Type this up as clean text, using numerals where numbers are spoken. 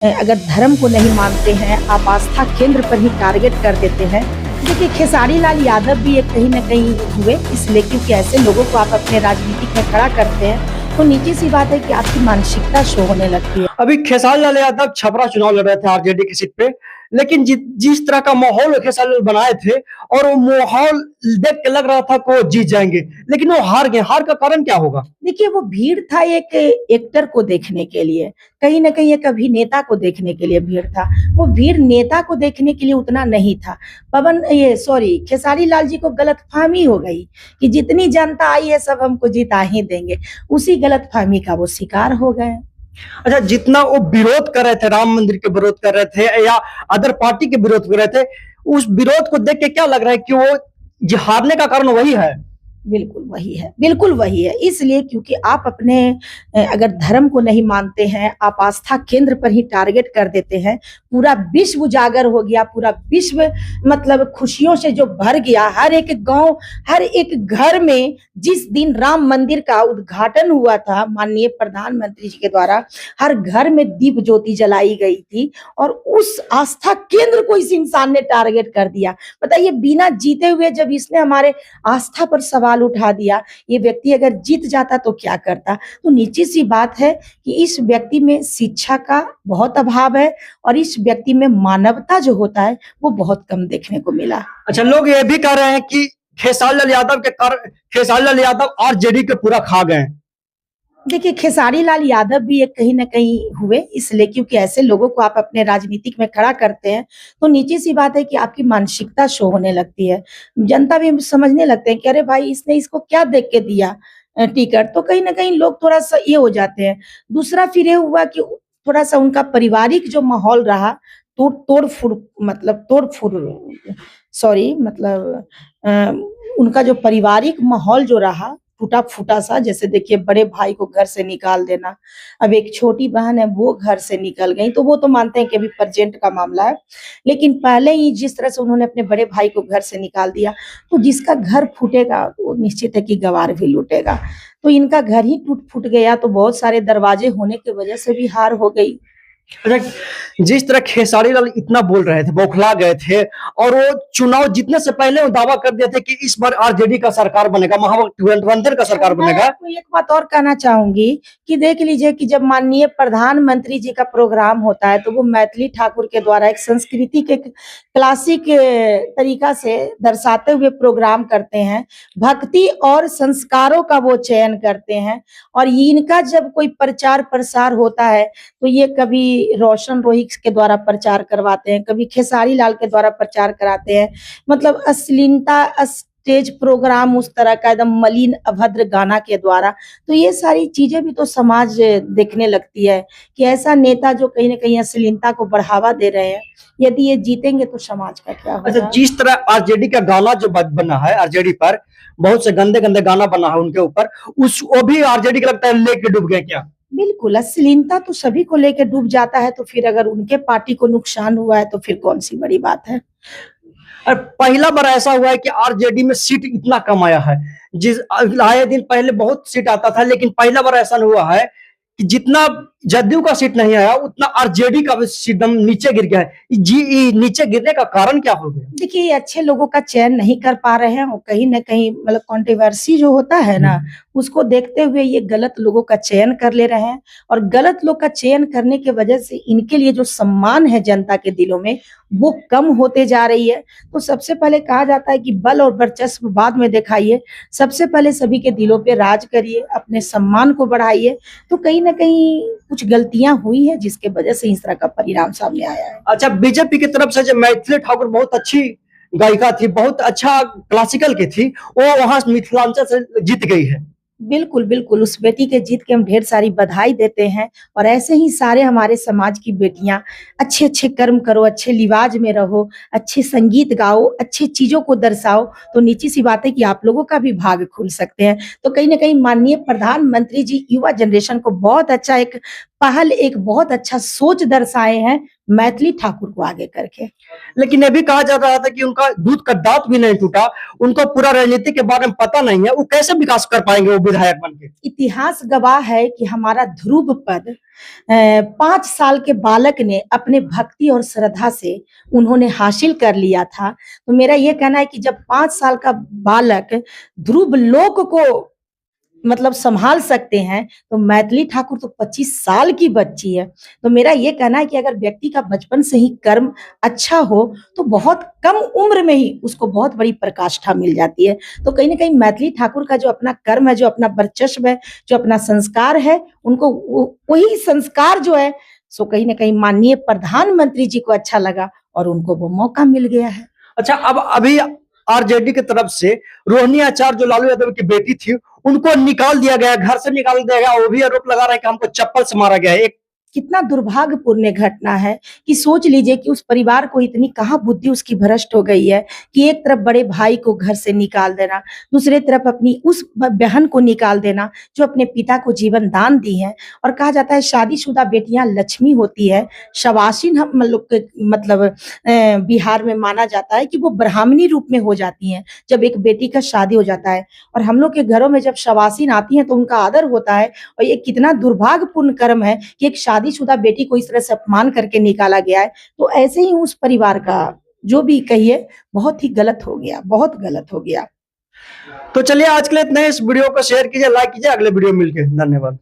अगर धर्म को नहीं मानते हैं, आप आस्था केंद्र पर ही टारगेट कर देते हैं। देखिए, खेसारी लाल यादव भी एक कहीं न कहीं हुए, इसलिए क्योंकि ऐसे लोगों को आप अपने राजनीतिक में खड़ा करते हैं, तो नीची सी बात है कि आपकी मानसिकता शो होने लगती है। अभी खेसारी लाल यादव छपरा चुनाव लड़ रहे थे आरजेडी की सीट पे, लेकिन जिस तरह का माहौल खेसारी लाल बनाए थे और वो माहौल देख के लग रहा था कि वो जीत जाएंगे, लेकिन वो हार गए। हार का कारण क्या होगा? देखिए, वो भीड़ था एक एक्टर को देखने के लिए, कहीं न कहीं एक अभिनेता को देखने के लिए भीड़ था। वो भीड़ नेता को देखने के लिए उतना नहीं था। खेसारी लाल जी को गलतफ़हमी हो गई कि जितनी जनता आई है सब हमको जिता ही देंगे। उसी गलतफ़हमी का वो शिकार हो गए। अच्छा, जितना वो विरोध कर रहे थे, राम मंदिर के विरोध कर रहे थे या अदर पार्टी के विरोध कर रहे थे, उस विरोध को देख के क्या लग रहा है कि वो हारने का कारण वही है? बिल्कुल वही है, बिल्कुल वही है। इसलिए क्योंकि आप अपने अगर धर्म को नहीं मानते हैं, आप आस्था केंद्र पर ही टारगेट कर देते हैं। पूरा विश्व उजागर हो गया, पूरा विश्व मतलब खुशियों से जो भर गया। हर एक गाँव, हर एक घर में जिस दिन राम मंदिर का उद्घाटन हुआ था माननीय प्रधानमंत्री जी के द्वारा, हर घर में दीप ज्योति जलाई गई थी और उस आस्था केंद्र को इस इंसान ने टारगेट कर दिया। बताइए, बिना जीते हुए जब इसने हमारे आस्था पर सवाल उठा दिया, ये व्यक्ति अगर जीत जाता तो क्या करता? तो निश्चित सी बात है कि इस व्यक्ति में शिक्षा का बहुत अभाव है और इस व्यक्ति में मानवता जो होता है वो बहुत कम देखने को मिला। अच्छा, लोग ये भी कह रहे हैं कि खेसारी लाल यादव आरजेडी के पूरा खा गए। देखिए, खेसारी लाल यादव भी एक कहीं न कहीं हुए, इसलिए क्योंकि ऐसे लोगों को आप अपने राजनीतिक में खड़ा करते हैं, तो नीची-सी बात है कि आपकी मानसिकता शो होने लगती है। जनता भी समझने लगते हैं कि अरे भाई, इसने इसको क्या देख के दिया टिकट, तो कहीं न कहीं लोग थोड़ा-सा ये हो जाते हैं। दूसरा फिर ये हुआ कि थोड़ा-सा उनका पारिवारिक जो माहौल रहा, तोड़-फोड़ सॉरी मतलब अ, उनका जो पारिवारिक माहौल जो रहा, टूटा-फूटा सा, जैसे देखिए बड़े भाई को घर से निकाल देना, अब एक छोटी बहन है वो घर से निकल गई, तो वो तो मानते हैं कि अभी प्रेज़ेंट का मामला है। लेकिन पहले ही जिस तरह से उन्होंने अपने बड़े भाई को घर से निकाल दिया, तो जिसका घर फूटेगा वो निश्चित है कि गँवार भी लूटेगा। तो इनका घर ही टूट-फूट गया, तो बहुत सारे दरवाजे होने की वजह से भी हार हो गई। अच्छा, जिस तरह खेसारी लाल इतना बोल रहे थे, बौखला गए थे और वो चुनाव जीतने से पहले वो दावा कर दिए थे कि इस बार आरजेडी का सरकार बनेगा, महागठबंधन का सरकार मैं बनेगा। आपको एक बात और कहना चाहूँगी कि देख लीजिए कि जब माननीय प्रधानमंत्री जी का प्रोग्राम होता है, तो वो मैथिली ठाकुर के द्वारा एक संस्कृति के क्लासिक तरीका से दर्शाते हुए प्रोग्राम करते हैं। भक्ति और संस्कारों का वो चयन करते हैं और इनका जब कोई प्रचार-प्रसार होता है, तो ये कभी रोशन रोहित के द्वारा प्रचार करवाते हैं, कभी खेसारी लाल के द्वारा प्रचार कराते हैं। मतलब अश्लीलता स्टेज प्रोग्राम उस तरह का एकदम मलिन अभद्र गाना के द्वारा, तो ये सारी चीज़ें भी तो समाज देखने लगती है कि ऐसा नेता जो कहीं न कहीं अश्लीलता को बढ़ावा दे रहे हैं, यदि ये जीतेंगे तो समाज का क्या अच्छा, होगा? जिस तरह आरजेडी का गाना जो बना है आरजेडी पर, बहुत से गंदे गंदे गाना बना है उनके ऊपर, उस वो भी आरजेडी का लगता है लेके डूब गए क्या? बिल्कुल, अश्लीलता तो सभी को लेके डूब जाता है, तो फिर अगर उनके पार्टी को नुकसान हुआ है, तो फिर कौन-सी बड़ी बात है? और पहला बार ऐसा हुआ है कि आरजेडी में सीट इतना कम आया है। आए दिन पहले बहुत सीट आता था, लेकिन पहला बार ऐसा हुआ है कि जितना जदयू का सीट नहीं आया, उतना आरजेडी का भी सीट एकदम नीचे गिर गया है। नीचे गिरने का कारण क्या हो गया? देखिए, ये अच्छे लोगों का चयन नहीं कर पा रहे हैं और कहीं न कहीं मतलब कंट्रोवर्सी जो होता है ना, उसको देखते हुए ये गलत लोगों का चयन कर ले रहे हैं और गलत लोग का चयन करने की वजह से इनके लिए जो सम्मान है जनता के दिलों में, वो कम होते जा रही है। तो सबसे पहले कहा जाता है कि बल और वर्चस्व बाद में दिखाइए, सबसे पहले सभी के दिलों पे राज करिए, अपने सम्मान को बढ़ाइए। तो कहीं न कहीं कुछ गलतियाँ हुई हैं जिसके वजह से इस तरह का परिणाम सामने आया है। अच्छा, बीजेपी की तरफ से जो मैथिली ठाकुर बहुत अच्छी गायिका थी, बहुत अच्छा क्लासिकल की थी, वो वहां मिथिलांचल से जीत गई है। बिल्कुल, बिल्कुल, उस बेटी के जीत के हम ढेर सारी बधाई देते हैं और ऐसे ही सारे हमारे समाज की बेटियाँ अच्छे-अच्छे कर्म करो, अच्छे लिबाज में रहो, अच्छे संगीत गाओ, अच्छी चीज़ों को दर्शाओ, तो निची-सी बात है कि आप लोगों का भी भाग्य खुल सकते हैं। तो कहीं न कहीं माननीय प्रधानमंत्री जी युवा जनरेशन को बहुत अच्छा एक पहल, एक बहुत अच्छा सोच दर्शाए हैं। मैथिली ठाकुर को आगे करके। लेकिन ये भी कहा जा रहा था कि उनका दूध का दांत भी नहीं टूटा, उनको पूरा राजनीति के बारे में पता नहीं है, वो कैसे विकास कर पाएंगे वो विधायक बन के? इतिहास गवाह है कि हमारा ध्रुव पद 5 साल के बालक ने अपने भक्ति और श्रद्धा से उन्होंने हासिल कर लिया था। तो मेरा ये कहना है कि जब 5 साल का बालक ध्रुव लोक को मतलब संभाल सकते हैं, तो मैथिली ठाकुर तो 25 साल की बच्ची है। तो मेरा ये कहना है कि अगर व्यक्ति का बचपन से ही कर्म अच्छा हो, तो बहुत कम उम्र में ही उसको बहुत बड़ी प्रकाष्ठा मिल जाती है। तो कहीं न कहीं मैथिली ठाकुर का जो अपना कर्म है, जो अपना वर्चस्व है, जो अपना संस्कार है, उनको वही संस्कार जो है, सो कहीं न कहीं माननीय प्रधानमंत्री जी को अच्छा लगा और उनको वो मौका मिल गया है। अच्छा, अब अभी आरजेडी की तरफ से रोहिणी आचार्य जो लालू यादव की बेटी थी, उनको निकाल दिया गया, घर से निकाल दिया गया। वो भी आरोप लगा रहा है कि हमको चप्पल से मारा गया है। एक कितना दुर्भाग्यपूर्ण घटना है कि सोच लीजिए कि उस परिवार को इतनी कहाँ बुद्धि उसकी भ्रष्ट हो गई है कि एक तरफ बड़े भाई को घर से निकाल देना, दूसरे तरफ अपनी उस बहन को निकाल देना जो अपने पिता को जीवन दान दी है। और कहा जाता है शादीशुदा बेटियां लक्ष्मी होती है। शवासीन हम लोग के मतलब बिहार में माना जाता है कि वो ब्राह्मणी रूप में हो जाती हैं जब एक बेटी का शादी हो जाता है। और हम लोग के घरों में जब शवासीन आती हैं तो उनका आदर होता है। और ये कितना दुर्भाग्यपूर्ण कर्म है कि एक शादीशुदा बेटी को इस तरह से अपमान करके निकाला गया है। तो ऐसे ही उस परिवार का जो भी कहिए बहुत ही गलत हो गया, बहुत गलत हो गया। तो चलिए आज के लिए इतना ही। इस वीडियो को शेयर कीजिए, लाइक कीजिए। अगले वीडियो में मिलके धन्यवाद।